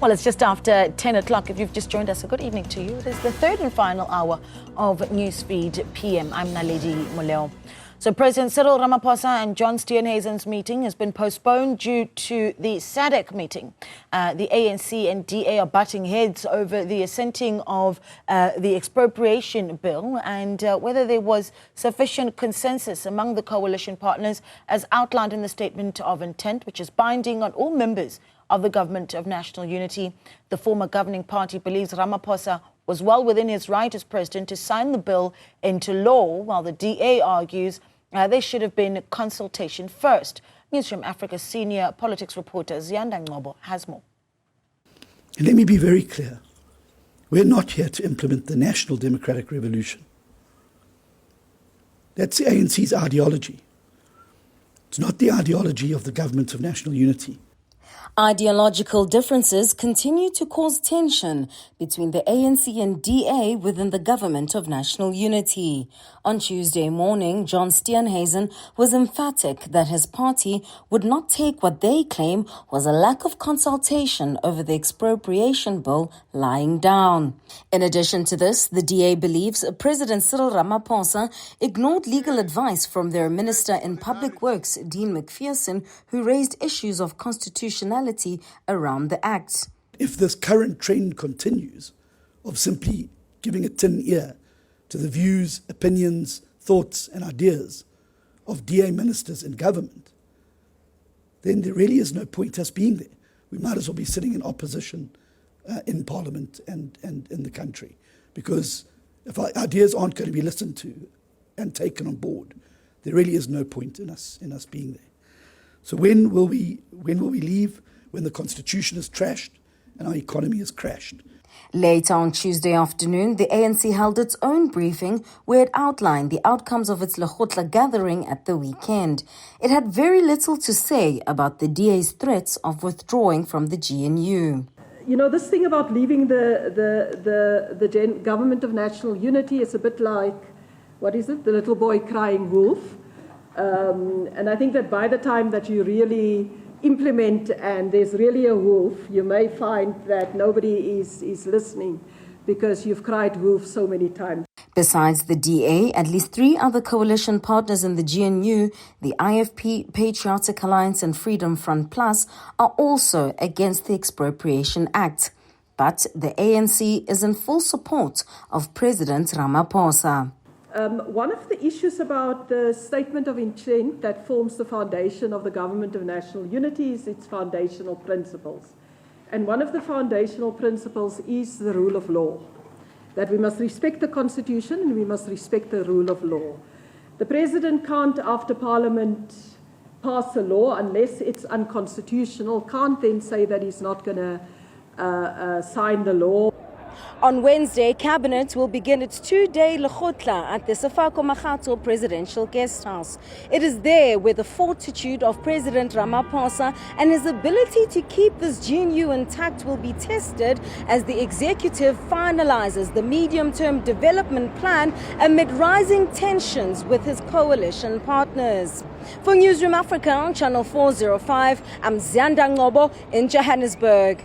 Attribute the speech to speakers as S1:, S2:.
S1: Well, it's just after 10 o'clock. If you've just joined us, a good evening to you. It is the third and final hour of Newsfeed PM. I'm Naledi Moleo. So President Cyril Ramaphosa and John Steenhuisen's meeting has been postponed due to the SADC meeting. The ANC and DA are butting heads over the assenting of the Expropriation Bill and whether there was sufficient consensus among the coalition partners as outlined in the Statement of Intent, which is binding on all members of the Government of National Unity. The former governing party believes Ramaphosa was well within his right as president to sign the bill into law, while the DA argues there should have been consultation first. Newzroom Afrika senior politics reporter Ziyanda Ngcobo has more.
S2: Let me be very clear. We're not here to implement the National Democratic Revolution. That's the ANC's ideology. It's not the ideology of the Government of National Unity.
S3: Ideological differences continue to cause tension between the ANC and DA within the Government of National Unity. On Tuesday morning, John Steenhuisen was emphatic that his party would not take what they claim was a lack of consultation over the Expropriation Bill lying down. In addition to this, the DA believes President Cyril Ramaphosa ignored legal advice from their Minister in Public Works, Dean McPherson, who raised issues of constitutionality around the act.
S2: If this current trend continues of simply giving a tin ear to the views, opinions, thoughts and ideas of DA ministers in government, then there really is no point us being there. We might as well be sitting in opposition in Parliament and in the country, because if our ideas aren't going to be listened to and taken on board, there really is no point in us being there. So when will we leave? When the Constitution is trashed and our economy is crashed.
S3: Later on Tuesday afternoon, the ANC held its own briefing where it outlined the outcomes of its Lekgotla gathering at the weekend. It had very little to say about the DA's threats of withdrawing from the GNU.
S4: You know, this thing about leaving the Government of National Unity is a bit like, what is it, the little boy crying wolf. And I think that by the time that you really implement and there's really a wolf, you may find that nobody is listening because you've cried wolf so many times.
S3: Besides the DA, at least 3 other coalition partners in the GNU, the IFP, Patriotic Alliance and Freedom Front Plus, are also against the Expropriation Act. But the ANC is in full support of President Ramaphosa.
S4: One of the issues about the Statement of Intent that forms the foundation of the Government of National Unity is its foundational principles. And one of the foundational principles is the rule of law, that we must respect the Constitution and we must respect the rule of law. The President can't, after Parliament pass a law, unless it's unconstitutional, can't then say that he's not going to sign the law.
S3: On Wednesday, Cabinet will begin its 2-day Lekgotla at the Sefako Makgatho Presidential Guest House. It is there where the fortitude of President Ramaphosa and his ability to keep this GNU intact will be tested as the executive finalizes the medium-term development plan amid rising tensions with his coalition partners. For Newzroom Afrika on Channel 405, I'm Ziyanda Ngcobo in Johannesburg.